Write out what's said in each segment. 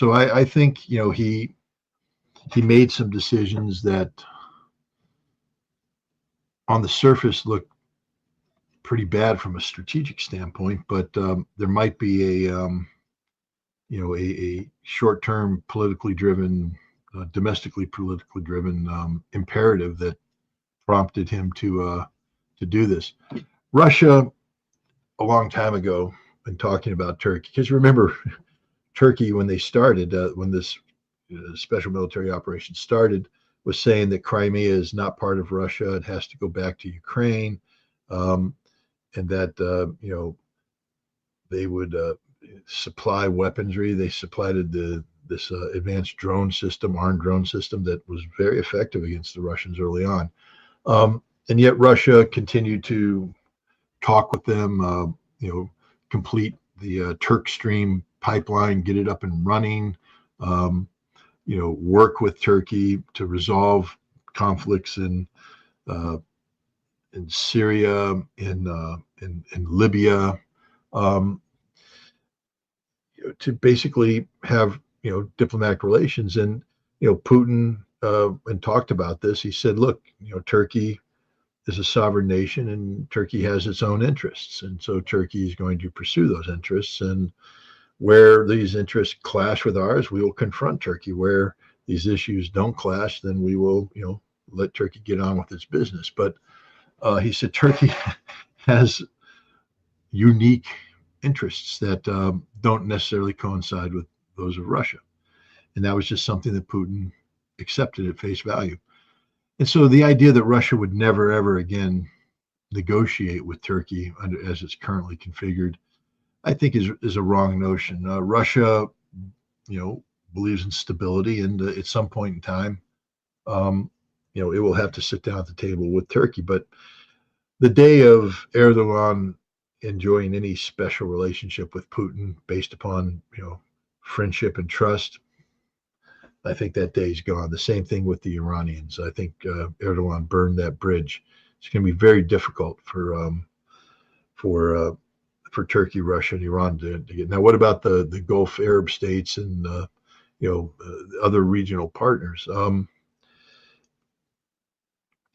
So I think he made some decisions that on the surface look pretty bad from a strategic standpoint, but there might be a short-term politically driven, domestically politically driven imperative that prompted him to do this. Russia, a long time ago, been talking about Turkey, because remember, Turkey when they started, when this special military operation started, was saying that Crimea is not part of Russia; it has to go back to Ukraine, and that they would supply weaponry. They supplied this advanced drone system, armed drone system that was very effective against the Russians early on. And yet Russia continued to talk with them, complete the Turk Stream pipeline, get it up and running, work with Turkey to resolve conflicts in Syria, in Libya, to basically have diplomatic relations. And Putin and talked about this. He said, "Look, Turkey is a sovereign nation, and Turkey has its own interests, and so Turkey is going to pursue those interests. And where these interests clash with ours, we will confront Turkey. Where these issues don't clash, then we will, let Turkey get on with its business." But he said Turkey has unique interests that don't necessarily coincide with those of Russia. And that was just something that Putin accepted at face value. And so the idea that Russia would never, ever again negotiate with Turkey as it's currently configured, I think is a wrong notion. Russia, believes in stability, and at some point in time, it will have to sit down at the table with Turkey. But the day of Erdogan enjoying any special relationship with Putin based upon, friendship and trust, I think that day's gone. The same thing with the Iranians. I think Erdogan burned that bridge. It's going to be very difficult for Turkey, Russia, and Iran to get. Now, what about the Gulf Arab states and other regional partners?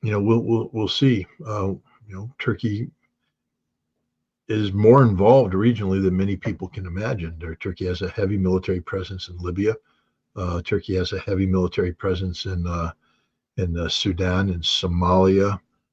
We'll see. Turkey is more involved regionally than many people can imagine. Turkey has a heavy military presence in Libya. Turkey has a heavy military presence in Sudan and Somalia.